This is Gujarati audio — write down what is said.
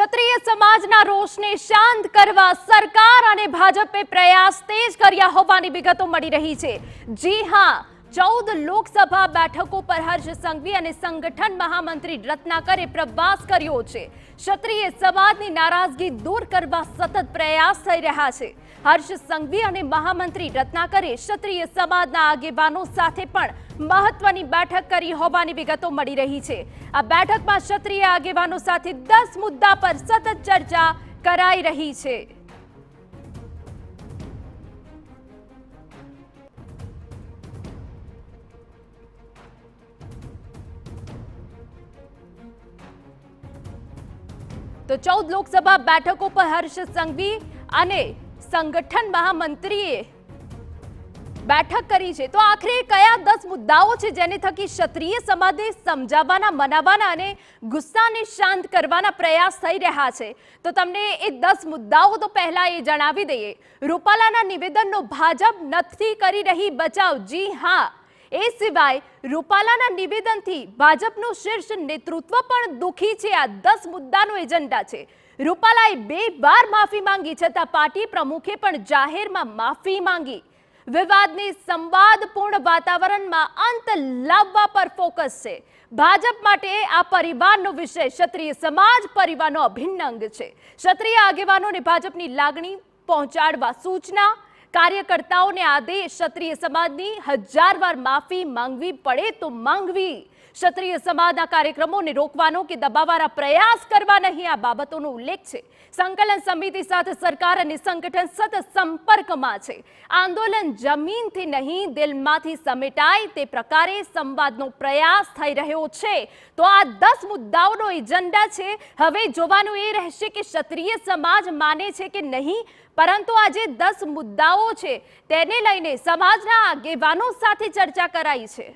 ક્ષત્રિય સમાજના રોષને શાંત કરવા સરકાર અને ભાજપે પ્રયાસ તેજ કર્યા હોવાની વિગતો મળી રહી છે। જી હા, 14 લોકસભા બેઠકો પર હર્ષ સંઘવી અને સંગઠન મહામંત્રી રત્નાકરે પ્રવાસ કર્યો છે। ક્ષત્રિય સમાજની નારાજગી દૂર કરવા સતત પ્રયાસ થઈ રહ્યા છે। હર્ષ સંઘવી અને મહામંત્રી રત્નાકરે ક્ષત્રિય સમાજના આગેવાનો સાથે પણ મહત્વની બેઠક કરી હોવાની વિગતો મળી રહી છે। આ બેઠકમાં ક્ષત્રિય આગેવાનો સાથે 10 મુદ્દા પર સતત ચર્ચા કરાઈ રહી છે। તો 14 લોકસભા બેઠકો પર હર્ષ સંઘવી અને સંગઠન મહામંત્રીએ બેઠક કરી છે। તો આખરે કયા 10 મુદ્દાઓ છે જેને થકી ક્ષત્રિય સમાજને સમજાવવાના, મનાવવાના અને ગુસ્સાને શાંત કરવાના પ્રયાસ થઈ રહ્યા છે? તો તમને એ 10 મુદ્દાઓ તો પહેલા એ જણાવી દઈએ। રૂપાલાના નિવેદનનો ભાજપ નથી કરી રહી બચાવ। જી હા, એ સિવાય રૂપાલાના નિવેદનથી ભાજપનું શીર્ષ નેતૃત્વ પણ દુખી છે। આ 10 મુદ્દાનો એજન્ડા છે। રૂપાલાએ 2 વાર માફી માંગી છતાં પાર્ટી પ્રમુખે પણ જાહેરમાં માફી માંગી। વિવાદની સંવાદપૂર્ણ વાતાવરણમાં અંત લાવવા પર ફોકસ છે। ભાજપ માટે આ પરિવારનો વિષય ક્ષત્રિય સમાજ પરિવારનો અભિન્ન અંગ છે। ક્ષત્રિય આગેવાનોને ભાજપની લાગણી પહોંચાડવા સૂચના, કાર્યકર્તાઓને આદેશ, ક્ષત્રિય સમાજની 1000 વાર માફી માંગવી પડે તો માંગવી, ક્ષત્રિય સમાજના કાર્યક્રમોને રોકવાનો કે દબાવવાના પ્રયાસ કરવા નહીં, આ બાબતોનો ઉલ્લેખ છે। સંકલન સમિતિ સાથે સરકાર અને સંગઠન સતત સંપર્કમાં છે। આંદોલન જમીનથી નહીં દિલમાંથી સમેટાય તે પ્રકારે સંવાદનો પ્રયાસ થઈ રહ્યો છે। તો આ 10 મુદ્દાઓનો એજન્ડા છે। હવે જોવાનું એ રહેશે કે ક્ષત્રિય સમાજ માને છે કે નહીં, પરંતુ આ જે 10 મુદ્દાઓ છે તેને લઈને સમાજના આગેવાનો સાથે ચર્ચા કરાઈ છે।